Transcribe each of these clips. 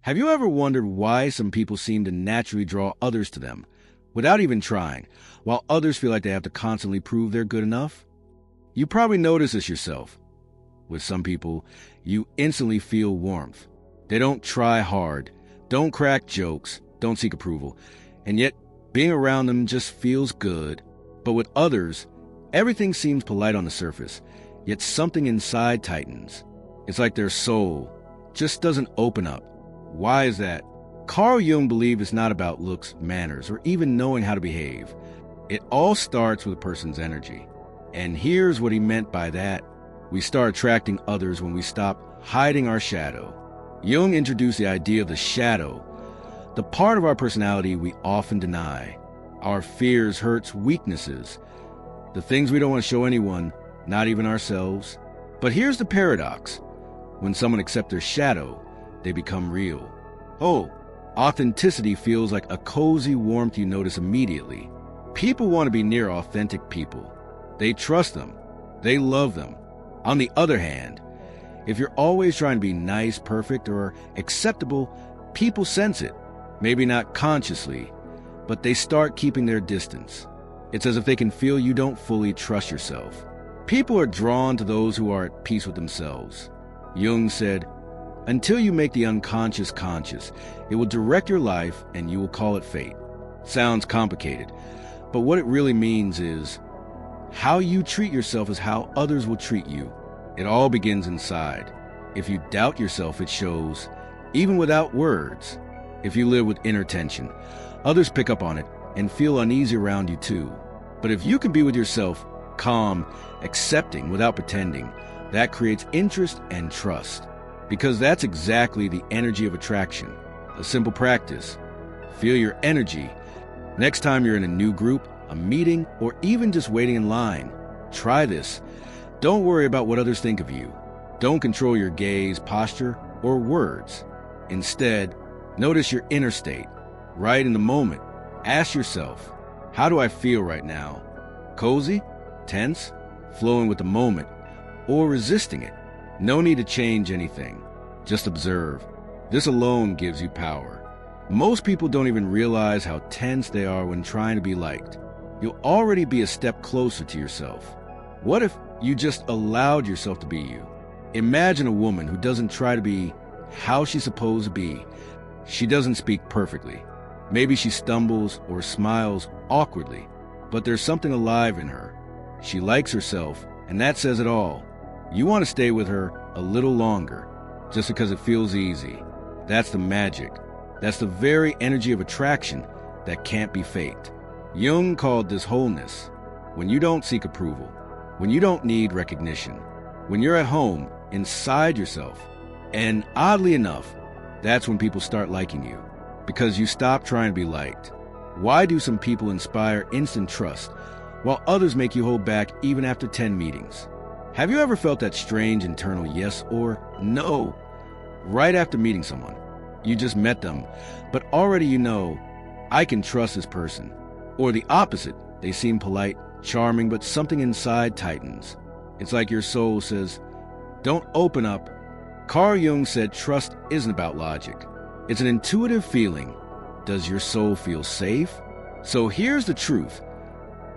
Have you ever wondered why some people seem to naturally draw others to them without even trying, while others feel like they have to constantly prove they're good enough? You probably notice this yourself. With some people, you instantly feel warmth. They don't try hard, don't crack jokes, don't seek approval, and yet being around them just feels good. But with others, everything seems polite on the surface, yet something inside tightens. It's like their soul just doesn't open up. Why is that? Carl Jung believed it's not about looks, manners, or even knowing how to behave. It all starts with a person's energy. And here's what he meant by that. We start attracting others when we stop hiding our shadow. Jung introduced the idea of the shadow, the part of our personality we often deny. Our fears, hurts, weaknesses, the things we don't want to show anyone, not even ourselves. But here's the paradox. When someone accepts their shadow, they become real. Oh, authenticity feels like a cozy warmth you notice immediately. People want to be near authentic people. They trust them. They love them. On the other hand, if you're always trying to be nice, perfect, or acceptable, people sense it. Maybe not consciously, but they start keeping their distance. It's as if they can feel you don't fully trust yourself. People are drawn to those who are at peace with themselves. Jung said, until you make the unconscious conscious, it will direct your life and you will call it fate. Sounds complicated, but what it really means is how you treat yourself is how others will treat you. It all begins inside. If you doubt yourself, it shows, even without words. If you live with inner tension, others pick up on it and feel uneasy around you too. But if you can be with yourself, calm, accepting without pretending, that creates interest and trust. Because that's exactly the energy of attraction. A simple practice. Feel your energy. Next time you're in a new group, a meeting, or even just waiting in line, try this. Don't worry about what others think of you. Don't control your gaze, posture, or words. Instead, notice your inner state. Right in the moment, ask yourself, how do I feel right now? Cozy? Tense? Flowing with the moment? Or resisting it? No need to change anything. Just observe. This alone gives you power. Most people don't even realize how tense they are when trying to be liked. You'll already be a step closer to yourself. What if you just allowed yourself to be you? Imagine a woman who doesn't try to be how she's supposed to be. She doesn't speak perfectly. Maybe she stumbles or smiles awkwardly, but there's something alive in her. She likes herself, and that says it all. You want to stay with her a little longer, just because it feels easy. That's the magic. That's the very energy of attraction that can't be faked. Jung called this wholeness. When you don't seek approval, when you don't need recognition, when you're at home, inside yourself. And oddly enough, that's when people start liking you, because you stop trying to be liked. Why do some people inspire instant trust, while others make you hold back even after 10 meetings? Have you ever felt that strange internal yes or no right after meeting someone? You just met them, but already you know, I can trust this person. Or the opposite, they seem polite, charming, but something inside tightens. It's like your soul says, don't open up. Carl Jung said trust isn't about logic. It's an intuitive feeling. Does your soul feel safe? So here's the truth.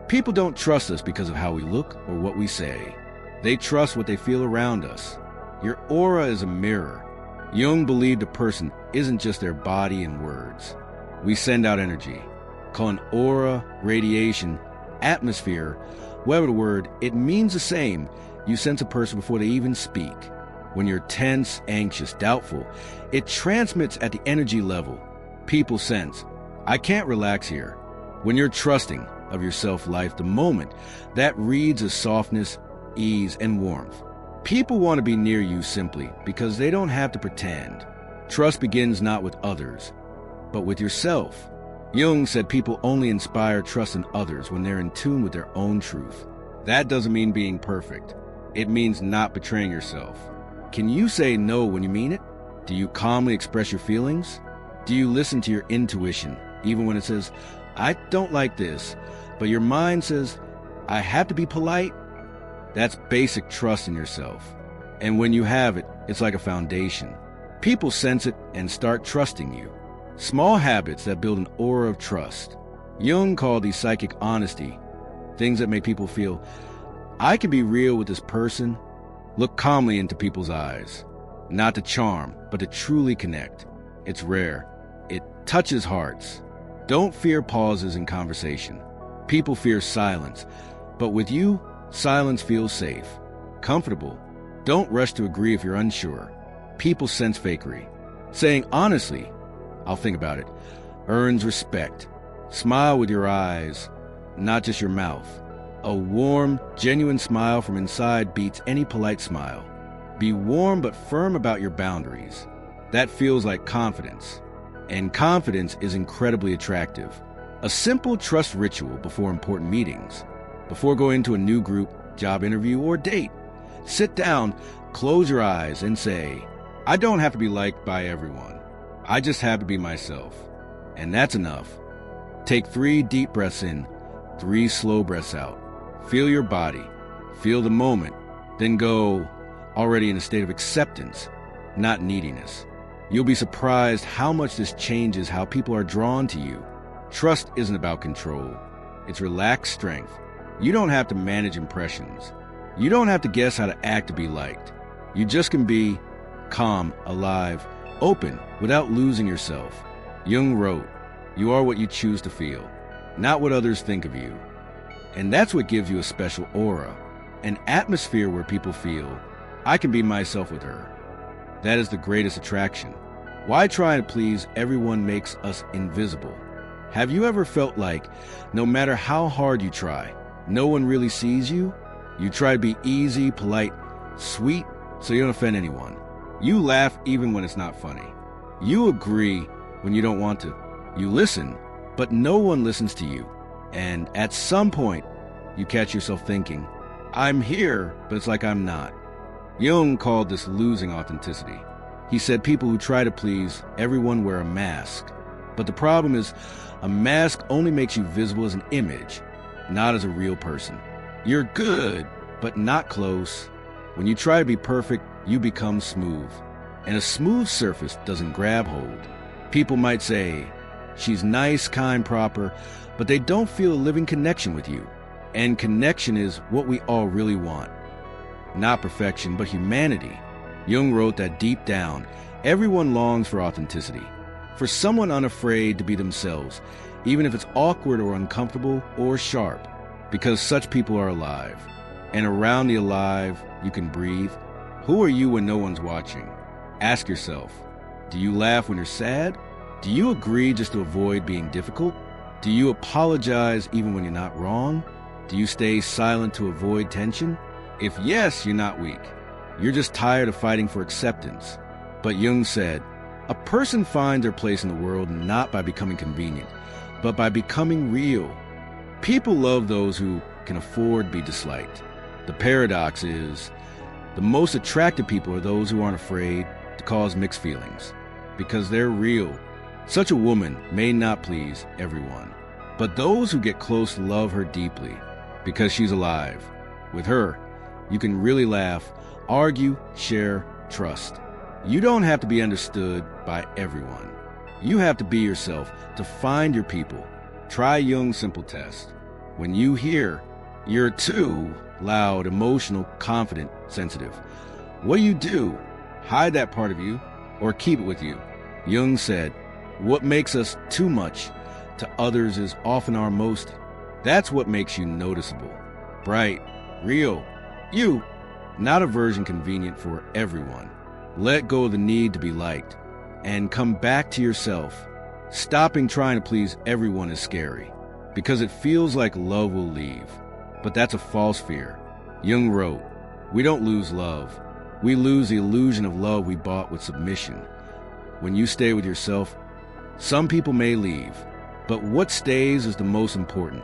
People don't trust us because of how we look or what we say. They trust what they feel around us. Your aura is a mirror. Jung believed a person isn't just their body and words. We send out energy. Call an aura, radiation, atmosphere, whatever the word, it means the same. You sense a person before they even speak. When you're tense, anxious, doubtful, it transmits at the energy level. People sense, I can't relax here. When you're trusting of your self-life, the moment, that reads as softness, ease, and warmth. People want to be near you simply because they don't have to pretend. Trust begins not with others, but with yourself. Jung said people only inspire trust in others when they're in tune with their own truth. That doesn't mean being perfect. It means not betraying yourself. Can you say no when you mean it? Do you calmly express your feelings? Do you listen to your intuition, even when it says, I don't like this, but your mind says, I have to be polite? That's basic trust in yourself. And when you have it, it's like a foundation. People sense it and start trusting you. Small habits that build an aura of trust. Jung called these psychic honesty, things that make people feel, I can be real with this person. Look calmly into people's eyes. Not to charm, but to truly connect. It's rare. It touches hearts. Don't fear pauses in conversation. People fear silence. But with you, silence feels safe, comfortable. Don't rush to agree if you're unsure. People sense fakery. Saying honestly, I'll think about it, earns respect. Smile with your eyes, not just your mouth. A warm, genuine smile from inside beats any polite smile. Be warm but firm about your boundaries. That feels like confidence. And confidence is incredibly attractive. A simple trust ritual before important meetings. Before going to a new group, job interview, or date. Sit down, close your eyes, and say, I don't have to be liked by everyone. I just have to be myself. And that's enough. Take 3 deep breaths in, 3 slow breaths out. Feel your body. Feel the moment. Then go, already in a state of acceptance, not neediness. You'll be surprised how much this changes how people are drawn to you. Trust isn't about control. It's relaxed strength. You don't have to manage impressions. You don't have to guess how to act to be liked. You just can be calm, alive, open, without losing yourself. Jung wrote, you are what you choose to feel, not what others think of you. And that's what gives you a special aura, an atmosphere where people feel, I can be myself with her. That is the greatest attraction. Why try to please everyone makes us invisible? Have you ever felt like, no matter how hard you try, no one really sees you? You try to be easy, polite, sweet, so you don't offend anyone. You laugh even when it's not funny. You agree when you don't want to. You listen, but no one listens to you. And at some point, you catch yourself thinking, I'm here, but it's like I'm not. Jung called this losing authenticity. He said people who try to please everyone wear a mask. But the problem is, a mask only makes you visible as an image, not as a real person. You're good, but not close. When you try to be perfect, you become smooth. And a smooth surface doesn't grab hold. People might say, she's nice, kind, proper, but they don't feel a living connection with you. And connection is what we all really want. Not perfection, but humanity. Jung wrote that deep down, everyone longs for authenticity. For someone unafraid to be themselves, even if it's awkward or uncomfortable or sharp, because such people are alive. And around the alive, you can breathe. Who are you when no one's watching? Ask yourself, do you laugh when you're sad? Do you agree just to avoid being difficult? Do you apologize even when you're not wrong? Do you stay silent to avoid tension? If yes, you're not weak. You're just tired of fighting for acceptance. But Jung said, a person finds their place in the world not by becoming convenient, but by becoming real. People love those who can afford to be disliked. The paradox is, the most attractive people are those who aren't afraid to cause mixed feelings, because they're real. Such a woman may not please everyone, but those who get close love her deeply, because she's alive. With her, you can really laugh, argue, share, trust. You don't have to be understood by everyone. You have to be yourself to find your people. Try Jung's simple test. When you hear, you're too loud, emotional, confident, sensitive, what do? Hide that part of you or keep it with you? Jung said, what makes us too much to others is often our most. That's what makes you noticeable, bright, real. You, not a version convenient for everyone. Let go of the need to be liked and come back to yourself. Stopping trying to please everyone is scary because it feels like love will leave. But that's a false fear. Jung wrote, we don't lose love. We lose the illusion of love we bought with submission. When you stay with yourself, some people may leave, but what stays is the most important,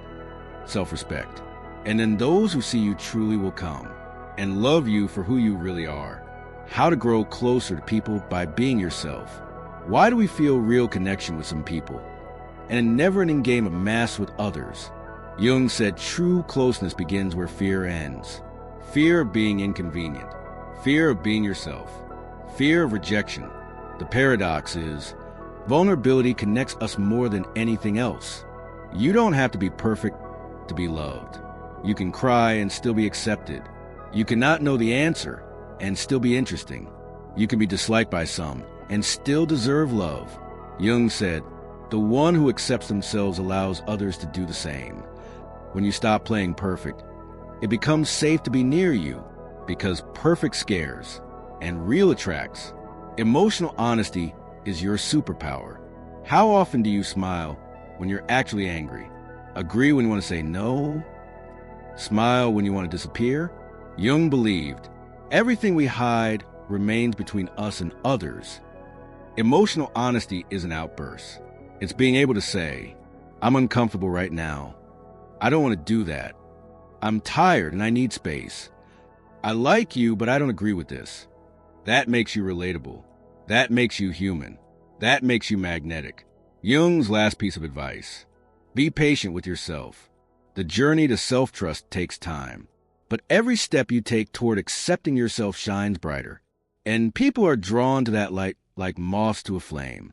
self-respect. And then those who see you truly will come and love you for who you really are. How to grow closer to people by being yourself. Why do we feel real connection with some people and a never-ending game of masks with others? Jung said true closeness begins where fear ends. Fear of being inconvenient. Fear of being yourself. Fear of rejection. The paradox is, vulnerability connects us more than anything else. You don't have to be perfect to be loved. You can cry and still be accepted. You cannot know the answer and still be interesting. You can be disliked by some and still deserve love. Jung said, "The one who accepts themselves allows others to do the same." When you stop playing perfect, it becomes safe to be near you, because perfect scares and real attracts. Emotional honesty is your superpower. How often do you smile when you're actually angry? Agree when you want to say no? Smile when you want to disappear? Jung believed, everything we hide remains between us and others. Emotional honesty is an outburst. It's being able to say, I'm uncomfortable right now. I don't want to do that. I'm tired and I need space. I like you, but I don't agree with this. That makes you relatable. That makes you human. That makes you magnetic. Jung's last piece of advice: be patient with yourself. The journey to self-trust takes time, but every step you take toward accepting yourself shines brighter, and people are drawn to that light like moths to a flame.